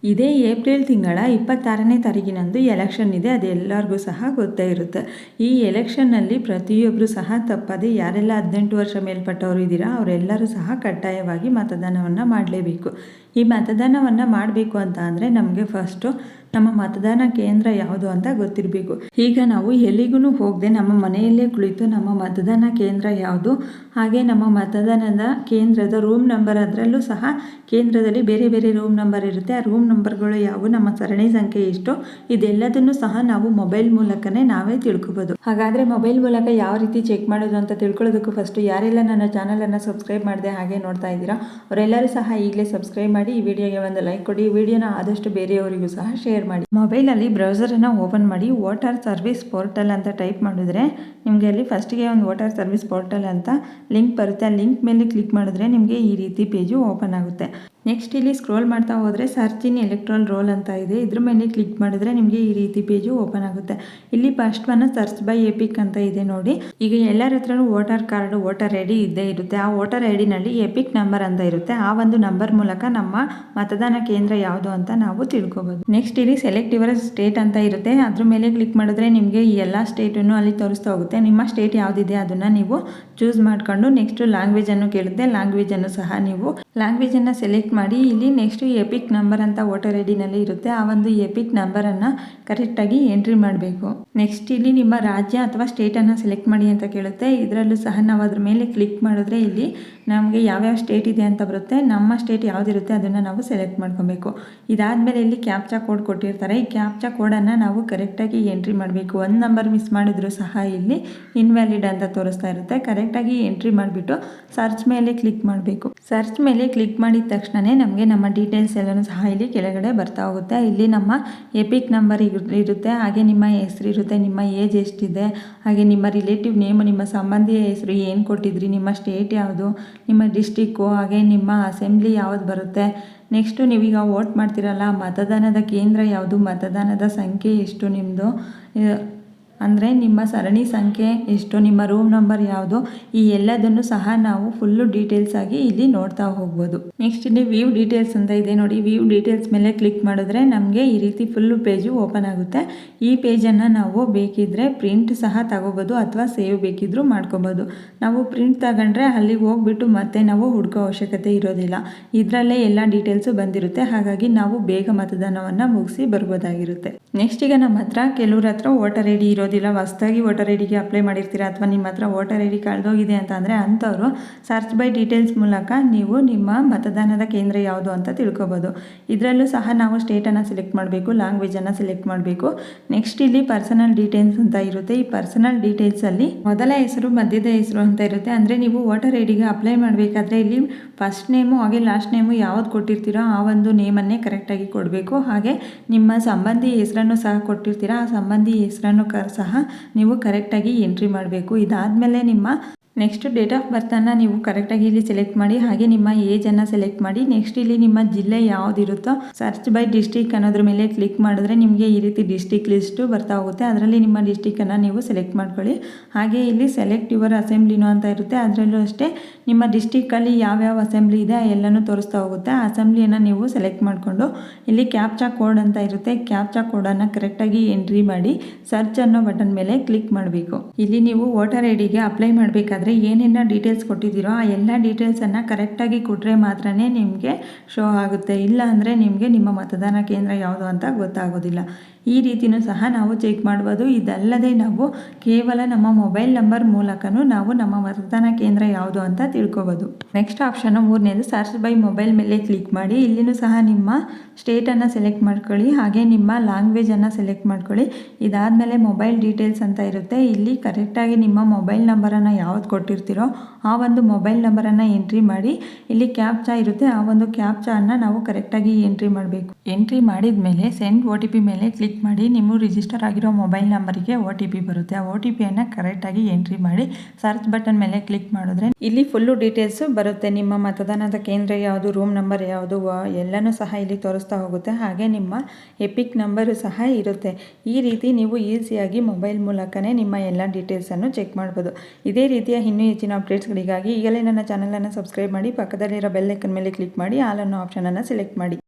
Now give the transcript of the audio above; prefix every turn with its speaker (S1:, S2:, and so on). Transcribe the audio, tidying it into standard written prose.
S1: ಇದೇ ಏಪ್ರಿಲ್ ತಿಂಗಳ 26ನೇ ತಾರೀಕಿನಂದು ಎಲೆಕ್ಷನ್ ಇದೆ. ಅದು ಎಲ್ಲರಿಗೂ ಸಹ ಗೊತ್ತೇ ಇರುತ್ತೆ. ಈ ಎಲೆಕ್ಷನ್ನಲ್ಲಿ ಪ್ರತಿಯೊಬ್ಬರು ಸಹ ತಪ್ಪದೆ ಯಾರೆಲ್ಲ 18 ವರ್ಷ ಮೇಲ್ಪಟ್ಟವರು ಇದ್ದೀರಾ ಅವರೆಲ್ಲರೂ ಸಹ ಕಡ್ಡಾಯವಾಗಿ ಮತದಾನವನ್ನು ಮಾಡಲೇಬೇಕು. ಈ ಮತದಾನವನ್ನು ಮಾಡಬೇಕು ಅಂತ ಅಂದರೆ ನಮಗೆ ಫಸ್ಟು ನಮ್ಮ ಮತದಾನ ಕೇಂದ್ರ ಯಾವುದು ಅಂತ ಗೊತ್ತಿರಬೇಕು. ಈಗ ನಾವು ಎಲ್ಲಿಗೂ ಹೋಗದೆ ನಮ್ಮ ಮನೆಯಲ್ಲೇ ಕುಳಿತು ನಮ್ಮ ಮತದಾನ ಕೇಂದ್ರ ಯಾವುದು, ಹಾಗೆ ನಮ್ಮ ಮತದಾನದ ಕೇಂದ್ರದ ರೂಮ್ ನಂಬರ್, ಅದರಲ್ಲೂ ಸಹ ಕೇಂದ್ರದಲ್ಲಿ ಬೇರೆ ಬೇರೆ ರೂಮ್ ನಂಬರ್ ಇರುತ್ತೆ. ಆ ರೂಮ್ ನಂಬರ್ಗಳು ಯಾವುವು, ನಮ್ಮ ಸರಣಿ ಸಂಖ್ಯೆ ಎಷ್ಟು, ಇದೆಲ್ಲದನ್ನು ಸಹ ನಾವು ಮೊಬೈಲ್ ಮೂಲಕನೇ ನಾವೇ ತಿಳ್ಕೊಬೋದು. ಹಾಗಾದರೆ ಮೊಬೈಲ್ ಮೂಲಕ ಯಾವ ರೀತಿ ಚೆಕ್ ಮಾಡೋದು ಅಂತ ತಿಳ್ಕೊಳ್ಳೋದಕ್ಕೂ ಫಸ್ಟು ಯಾರೆಲ್ಲ ನನ್ನ ಚಾನಲನ್ನು ಸಬ್ಸ್ಕ್ರೈಬ್ ಮಾಡದೆ ಹಾಗೆ ನೋಡ್ತಾ ಇದ್ದೀರಾ ಅವರೆಲ್ಲರೂ ಸಹ ಈಗಲೇ ಸಬ್ಸ್ಕ್ರೈಬ್ ಮಾಡಿ, ಈ ವಿಡಿಯೋಗೆ ಒಂದು ಲೈಕ್ ಕೊಡಿ, ಈ ವಿಡಿಯೋನ ಆದಷ್ಟು ಬೇರೆಯವರಿಗೂ ಸಹ ಶೇರ್ ಮಾಡಿ. ಮೊಬೈಲಲ್ಲಿ ಬ್ರೌಸರನ್ನು ಓಪನ್ ಮಾಡಿ ವೋಟರ್ ಸರ್ವಿಸ್ ಪೋರ್ಟಲ್ ಅಂತ ಟೈಪ್ ಮಾಡಿದ್ರೆ ನಿಮಗೆ ಅಲ್ಲಿ ಫಸ್ಟಿಗೆ ಒಂದು ವೋಟರ್ ಸರ್ವಿಸ್ ಪೋರ್ಟಲ್ ಅಂತ ಲಿಂಕ್ ಬರುತ್ತೆ. ಆ ಲಿಂಕ್ ಮೇಲೆ ಕ್ಲಿಕ್ ಮಾಡಿದ್ರೆ ನಿಮಗೆ ಈ ರೀತಿ ಪೇಜು ಓಪನ್ ಆಗುತ್ತೆ. ನೆಕ್ಸ್ಟ್ ಇಲ್ಲಿ ಸ್ಕ್ರೋಲ್ ಮಾಡ್ತಾ ಹೋದರೆ ಸರ್ಚ್ ಇನ್ ಎಲೆಕ್ಟ್ರಲ್ ರೋಲ್ ಅಂತ ಇದೆ. ಇದ್ರ ಮೇಲೆ ಕ್ಲಿಕ್ ಮಾಡಿದ್ರೆ ನಿಮಗೆ ಈ ರೀತಿ ಪೇಜು ಓಪನ್ ಆಗುತ್ತೆ. ಇಲ್ಲಿ first one search by EPIC ಅಂತ ಇದೆ ನೋಡಿ. ಈಗ ಎಲ್ಲರ ಹತ್ರನೂ voter card, voter I D ಇದ್ದೇ ಇರುತ್ತೆ. ಆ ವೋಟರ್ ಐ ಡಿನಲ್ಲಿ ಎಪಿಕ್ ನಂಬರ್ ಅಂತ ಇರುತ್ತೆ. ಆ ಒಂದು ನಂಬರ್ ಮೂಲಕ ನಮ್ಮ ಮತದಾನ ಕೇಂದ್ರ ಯಾವುದು ಅಂತ ನಾವು ತಿಳ್ಕೊಬೋದು. ನೆಕ್ಸ್ಟ್ ಇಲ್ಲಿ ಸೆಲೆಕ್ಟ್ ಯುವರ್ ಸ್ಟೇಟ್ ಅಂತ ಇರುತ್ತೆ. ಅದ್ರ ಮೇಲೆ ಕ್ಲಿಕ್ ಮಾಡಿದ್ರೆ ನಿಮಗೆ ಈ ಎಲ್ಲ ಸ್ಟೇಟನ್ನು ಅಲ್ಲಿ ತೋರಿಸ್ತಾ ಹೋಗುತ್ತೆ. ನಿಮ್ಮ ಸ್ಟೇಟ್ ಯಾವುದಿದೆ ಅದನ್ನು ನೀವು ಚೂಸ್ ಮಾಡ್ಕೊಂಡು ನೆಕ್ಸ್ಟ್ ಲ್ಯಾಂಗ್ವೇಜನ್ನು ಕೇಳುತ್ತೆ. ಲ್ಯಾಂಗ್ವೇಜನ್ನು ಸಹ ನೀವು ಲ್ಯಾಂಗ್ವೇಜನ್ನು ಸೆಲೆಕ್ಟ್ ಮಾಡಿ ಇಲ್ಲಿ ನೆಕ್ಸ್ಟ್ ಎಪಿಕ್ ನಂಬರ್ ಅಂತ ವೋಟರ್ ಐ ಡಿನಲ್ಲಿ ಇರುತ್ತೆ. ಆ ಒಂದು ಎಪಿಕ್ ನಂಬರನ್ನು ಕರೆಕ್ಟಾಗಿ ಎಂಟ್ರಿ ಮಾಡಬೇಕು. ನೆಕ್ಸ್ಟ್ ಇಲ್ಲಿ ನಿಮ್ಮ ರಾಜ್ಯ ಅಥವಾ ಸ್ಟೇಟನ್ನು ಸೆಲೆಕ್ಟ್ ಮಾಡಿ ಅಂತ ಕೇಳುತ್ತೆ. ಇದರಲ್ಲೂ ಸಹ ನಾವು ಅದ್ರ ಮೇಲೆ ಕ್ಲಿಕ್ ಮಾಡಿದ್ರೆ ಇಲ್ಲಿ ನಮಗೆ ಯಾವ್ಯಾವ ಸ್ಟೇಟ್ ಇದೆ ಅಂತ ಬರುತ್ತೆ. ನಮ್ಮ ಸ್ಟೇಟ್ ಯಾವುದಿರುತ್ತೆ ಅದನ್ನು ನಾವು ಸೆಲೆಕ್ಟ್ ಮಾಡ್ಕೊಬೇಕು. ಇದಾದಮೇಲೆ ಇಲ್ಲಿ ಕ್ಯಾಪ್ಚಾ ಕೋಡ್ ಕೊಟ್ಟಿರ್ತಾರೆ. ಈ ಕ್ಯಾಪ್ಚಾ ಕೋಡನ್ನು ನಾವು ಕರೆಕ್ಟಾಗಿ ಎಂಟ್ರಿ ಮಾಡಬೇಕು. ಒಂದು ನಂಬರ್ ಮಿಸ್ ಮಾಡಿದ್ರು ಸಹ ಇಲ್ಲಿ ಇನ್ವ್ಯಾಲಿಡ್ ಅಂತ ತೋರಿಸ್ತಾ ಇರುತ್ತೆ. ಕರೆಕ್ಟಾಗಿ ಎಂಟ್ರಿ ಮಾಡಿಬಿಟ್ಟು ಸರ್ಚ್ ಮೇಲೆ ಕ್ಲಿಕ್ ಮಾಡಬೇಕು. ಸರ್ಚ್ ಮೇಲೆ ಕ್ಲಿಕ್ ಮಾಡಿದ ತಕ್ಷಣವೇ ನಮಗೆ ನಮ್ಮ ಡೀಟೇಲ್ಸ್ ಎಲ್ಲನೂ ಸಹ ಇಲ್ಲಿ ಕೆಳಗಡೆ ಬರ್ತಾ ಹೋಗುತ್ತೆ. ಇಲ್ಲಿ ನಮ್ಮ ಎಪಿಕ್ ನಂಬರ್ ಇರುತ್ತೆ, ಹಾಗೆ ನಿಮ್ಮ ಹೆಸರು ಇರುತ್ತೆ, ನಿಮ್ಮ ಏಜ್ ಎಷ್ಟಿದೆ, ಹಾಗೆ ನಿಮ್ಮ ರಿಲೇಟಿವ್ ನೇಮು, ನಿಮ್ಮ ಸಂಬಂಧಿಯ ಹೆಸರು ಏನು ಕೊಟ್ಟಿದ್ರಿ, ನಿಮ್ಮ ಸ್ಟೇಟ್ ಯಾವುದು, ನಿಮ್ಮ ಡಿಸ್ಟಿಕ್ಕು, ಹಾಗೆ ನಿಮ್ಮ ಅಸೆಂಬ್ಲಿ ಯಾವುದು ಬರುತ್ತೆ. ನೆಕ್ಸ್ಟು ನೀವೀಗ ವೋಟ್ ಮಾಡ್ತಿರಲ್ಲ ಮತದಾನದ ಕೇಂದ್ರ ಯಾವುದು, ಮತದಾನದ ಸಂಖ್ಯೆ ಎಷ್ಟು ನಿಮ್ಮದು, ಅಂದರೆ ನಿಮ್ಮ ಸರಣಿ ಸಂಖ್ಯೆ ಎಷ್ಟು, ನಿಮ್ಮ ರೂಮ್ ನಂಬರ್ ಯಾವುದು, ಈ ಎಲ್ಲದನ್ನು ಸಹ ನಾವು ಫುಲ್ಲು ಡೀಟೇಲ್ಸ್ ಆಗಿ ಇಲ್ಲಿ ನೋಡ್ತಾ ಹೋಗ್ಬೋದು. ನೆಕ್ಸ್ಟ್ ಇಲ್ಲಿ ವ್ಯೂ ಡೀಟೇಲ್ಸ್ ಅಂತ ಇದೆ ನೋಡಿ. ವ್ಯೂ ಡೀಟೇಲ್ಸ್ ಮೇಲೆ ಕ್ಲಿಕ್ ಮಾಡಿದ್ರೆ ನಮಗೆ ಈ ರೀತಿ ಫುಲ್ಲು ಪೇಜು ಓಪನ್ ಆಗುತ್ತೆ. ಈ ಪೇಜನ್ನು ನಾವು ಬೇಕಿದ್ದರೆ ಪ್ರಿಂಟ್ ಸಹ ತಗೋಬೋದು ಅಥವಾ ಸೇವ್ ಬೇಕಿದ್ದರೂ ಮಾಡ್ಕೋಬೋದು. ನಾವು ಪ್ರಿಂಟ್ ತಗೊಂಡ್ರೆ ಅಲ್ಲಿಗೆ ಹೋಗ್ಬಿಟ್ಟು ಮತ್ತೆ ನಾವು ಹುಡುಕೋ ಅವಶ್ಯಕತೆ ಇರೋದಿಲ್ಲ. ಇದರಲ್ಲೇ ಎಲ್ಲ ಡೀಟೇಲ್ಸು ಬಂದಿರುತ್ತೆ. ಹಾಗಾಗಿ ನಾವು ಬೇಗ ಮತದಾನವನ್ನು ಮುಗಿಸಿ ಬರ್ಬೋದಾಗಿರುತ್ತೆ. ನೆಕ್ಸ್ಟ್ ಈಗ ನಮ್ಮ ಹತ್ರ ಕೆಲವ್ರ ಹತ್ರ ವೋಟರ್ ಐ ಡಿ ಇರೋದಿಲ್ಲ, ಹೊಸದಾಗಿ ವೋಟರ್ ಐ ಡಿಗೆ ಅಪ್ಲೈ ಮಾಡಿರ್ತೀರ ಅಥವಾ ನಿಮ್ಮ ಹತ್ರ ವೋಟರ್ ಐ ಡಿ ಕಳೆದೋಗಿದೆ ಅಂತ ಅಂದರೆ ಅಂಥವರು ಸರ್ಚ್ ಬೈ ಡೀಟೇಲ್ಸ್ ಮೂಲಕ ನೀವು ನಿಮ್ಮ ಮತದಾನದ ಕೇಂದ್ರ ಯಾವುದು ಅಂತ ತಿಳ್ಕೊಬೋದು. ಇದರಲ್ಲೂ ಸಹ ನಾವು ಸ್ಟೇಟನ್ನು ಸೆಲೆಕ್ಟ್ ಮಾಡಬೇಕು, ಲ್ಯಾಂಗ್ವೇಜನ್ನು ಸೆಲೆಕ್ಟ್ ಮಾಡಬೇಕು. ನೆಕ್ಸ್ಟ್ ಇಲ್ಲಿ ಪರ್ಸನಲ್ ಡೀಟೇಲ್ಸ್ ಅಂತ ಇರುತ್ತೆ. ಈ ಪರ್ಸನಲ್ ಡೀಟೇಲ್ಸಲ್ಲಿ ಮೊದಲ ಹೆಸರು, ಮಧ್ಯದ ಹೆಸರು ಅಂತ ಇರುತ್ತೆ. ಅಂದರೆ ನೀವು ವೋಟರ್ ಐ ಡಿಗೆ ಅಪ್ಲೈ ಮಾಡಬೇಕಾದ್ರೆ ಇಲ್ಲಿ ಫಸ್ಟ್ ನೇಮು ಹಾಗೆ ಲಾಸ್ಟ್ ನೇಮು ಯಾವ್ದು ಕೊಟ್ಟಿರ್ತೀರೋ ಆ ಒಂದು ನೇಮನ್ನೇ ಕರೆಕ್ಟಾಗಿ ಕೊಡಬೇಕು. ಹಾಗೆ ನಿಮ್ಮ ಸಂಬಂಧಿ ಹೆಸರನ್ನು ಸಹ ಕೊಟ್ಟಿರ್ತೀರ, ಆ ಸಂಬಂಧಿ ಹೆಸರನ್ನು ಸಹ ನೀವು ಕರೆಕ್ಟಾಗಿ ಎಂಟ್ರಿ ಮಾಡಬೇಕು. ಇದಾದಮೇಲೆ ನಿಮ್ಮ ನೆಕ್ಸ್ಟ್ ಡೇಟ್ ಆಫ್ ಬರ್ತನ್ನು ನೀವು ಕರೆಕ್ಟಾಗಿ ಇಲ್ಲಿ ಸೆಲೆಕ್ಟ್ ಮಾಡಿ, ಹಾಗೆ ನಿಮ್ಮ ಏಜನ್ನು ಸೆಲೆಕ್ಟ್ ಮಾಡಿ. ನೆಕ್ಸ್ಟ್ ಇಲ್ಲಿ ನಿಮ್ಮ ಜಿಲ್ಲೆ ಯಾವುದಿರುತ್ತೋ ಸರ್ಚ್ ಬೈ ಡಿಸ್ಟಿಕ್ ಅನ್ನೋದ್ರ ಮೇಲೆ ಕ್ಲಿಕ್ ಮಾಡಿದ್ರೆ ನಿಮಗೆ ಈ ರೀತಿ ಡಿಸ್ಟಿಕ್ ಲಿಸ್ಟು ಬರ್ತಾ ಹೋಗುತ್ತೆ. ಅದರಲ್ಲಿ ನಿಮ್ಮ ಡಿಸ್ಟಿಕ್ಕನ್ನು ನೀವು ಸೆಲೆಕ್ಟ್ ಮಾಡ್ಕೊಳ್ಳಿ. ಹಾಗೆ ಇಲ್ಲಿ ಸೆಲೆಕ್ಟ್ ಯುವರ್ ಅಸೆಂಬ್ಲಿನೋ ಅಂತ ಇರುತ್ತೆ. ಅದರಲ್ಲೂ ಅಷ್ಟೇ ನಿಮ್ಮ ಡಿಸ್ಟಿಕ್ಕಲ್ಲಿ ಯಾವ್ಯಾವ ಅಸೆಂಬ್ಲಿ ಇದೆ ಎಲ್ಲನೂ ತೋರಿಸ್ತಾ ಹೋಗುತ್ತೆ. ಆ ಅಸೆಂಬ್ಲಿಯನ್ನು ನೀವು ಸೆಲೆಕ್ಟ್ ಮಾಡಿಕೊಂಡು ಇಲ್ಲಿ ಕ್ಯಾಪ್ಚಾ ಕೋಡ್ ಅಂತ ಇರುತ್ತೆ. ಕ್ಯಾಪ್ಚಾ ಕೋಡನ್ನು ಕರೆಕ್ಟಾಗಿ ಎಂಟ್ರಿ ಮಾಡಿ ಸರ್ಚ್ ಅನ್ನೋ ಬಟನ್ ಮೇಲೆ ಕ್ಲಿಕ್ ಮಾಡಬೇಕು. ಇಲ್ಲಿ ನೀವು ವೋಟರ್ ಐ ಡಿಗೆ ಅಪ್ಲೈ ಮಾಡಬೇಕಾದ್ರೆ ಏನೇನು ಡೀಟೇಲ್ಸ್ ಕೊಟ್ಟಿದ್ದೀರೋ ಆ ಎಲ್ಲ ಡೀಟೇಲ್ಸನ್ನು ಕರೆಕ್ಟಾಗಿ ಕೊಟ್ಟರೆ ಮಾತ್ರ ನಿಮಗೆ ಶೋ ಆಗುತ್ತೆ. ಇಲ್ಲ ಅಂದರೆ ನಿಮಗೆ ನಿಮ್ಮ ಮತದಾನ ಕೇಂದ್ರ ಯಾವುದು ಅಂತ ಗೊತ್ತಾಗೋದಿಲ್ಲ. ಈ ರೀತಿಯೂ ಸಹ ನಾವು ಚೆಕ್ ಮಾಡ್ಬೋದು. ಇದಲ್ಲದೆ ನಾವು ಕೇವಲ ನಮ್ಮ ಮೊಬೈಲ್ ನಂಬರ್ ಮೂಲಕನೂ ನಾವು ನಮ್ಮ ಮತದಾನ ಕೇಂದ್ರ ಯಾವುದು ಅಂತ ತಿಳ್ಕೊಬೋದು. ನೆಕ್ಸ್ಟ್ ಆಪ್ಷನ್ನು ಮೂರನೇದು ಸರ್ಚ್ ಬೈ ಮೊಬೈಲ್ ಮೇಲೆ ಕ್ಲಿಕ್ ಮಾಡಿ. ಇಲ್ಲಿನೂ ಸಹ ನಿಮ್ಮ ಸ್ಟೇಟನ್ನು ಸೆಲೆಕ್ಟ್ ಮಾಡ್ಕೊಳ್ಳಿ, ಹಾಗೆ ನಿಮ್ಮ ಲ್ಯಾಂಗ್ವೇಜನ್ನು ಸೆಲೆಕ್ಟ್ ಮಾಡ್ಕೊಳ್ಳಿ. ಇದಾದಮೇಲೆ ಮೊಬೈಲ್ ಡೀಟೇಲ್ಸ್ ಅಂತ ಇರುತ್ತೆ. ಇಲ್ಲಿ ಕರೆಕ್ಟಾಗಿ ನಿಮ್ಮ ಮೊಬೈಲ್ ನಂಬರನ್ನು ಯಾವ್ದು ಕೊಟ್ಟಿರ್ತೀರೋ ಆ ಒಂದು ಮೊಬೈಲ್ ನಂಬರನ್ನು ಎಂಟ್ರಿ ಮಾಡಿ. ಇಲ್ಲಿ ಕ್ಯಾಪ್ಚಾ ಇರುತ್ತೆ, ಆ ಒಂದು ಕ್ಯಾಪ್ಚಾನ್ನು ನಾವು ಕರೆಕ್ಟಾಗಿ ಎಂಟ್ರಿ ಮಾಡಬೇಕು. ಎಂಟ್ರಿ ಮಾಡಿದ ಮೇಲೆ ಸೆಂಡ್ OTP ಮೇಲೆ ಕ್ಲಿಕ್ ಮಾಡಿ. ನೀವು ರಿಜಿಸ್ಟರ್ ಆಗಿರೋ ಮೊಬೈಲ್ ನಂಬರಿಗೆ OTP ಬರುತ್ತೆ. ಆ OTPಯನ್ನು ಕರೆಕ್ಟಾಗಿ ಎಂಟ್ರಿ ಮಾಡಿ ಸರ್ಚ್ ಬಟನ್ ಮೇಲೆ ಕ್ಲಿಕ್ ಮಾಡಿದ್ರೆ ಇಲ್ಲಿ ಫುಲ್ಲು ಡೀಟೇಲ್ಸು ಬರುತ್ತೆ. ನಿಮ್ಮ ಮತದಾನದ ಕೇಂದ್ರ ಯಾವುದು, ರೂಮ್ ನಂಬರ್ ಯಾವುದು ಎಲ್ಲನೂ ಸಹ ಇಲ್ಲಿ ತೋರಿಸ್ತಾ ಹೋಗುತ್ತೆ. ಹಾಗೆ ನಿಮ್ಮ ಎಪಿಕ್ ನಂಬರು ಸಹ ಇರುತ್ತೆ. ಈ ರೀತಿ ನೀವು ಈಸಿಯಾಗಿ ಮೊಬೈಲ್ ಮೂಲಕನೇ ನಿಮ್ಮ ಎಲ್ಲ ಡೀಟೇಲ್ಸನ್ನು ಚೆಕ್ ಮಾಡ್ಬೋದು. ಇದೇ ರೀತಿಯ ಇನ್ನೂ ಹೆಚ್ಚಿನ ಅಪ್ಡೇಟ್ಸ್ಗಳಿಗಾಗಿ ಈಗಲೇ ನನ್ನ ಚಾನಲನ್ನು ಸಬ್ಸ್ಕ್ರೈಬ್ ಮಾಡಿ, ಪಕ್ಕದಲ್ಲಿರೋ ಬೆಲ್ ಐಕನ್ ಮೇಲೆ ಕ್ಲಿಕ್ ಮಾಡಿ, ಆಲ್ ಅನ್ನೋ ಆಪ್ಷನನ್ನು ಸೆಲೆಕ್ಟ್ ಮಾಡಿ.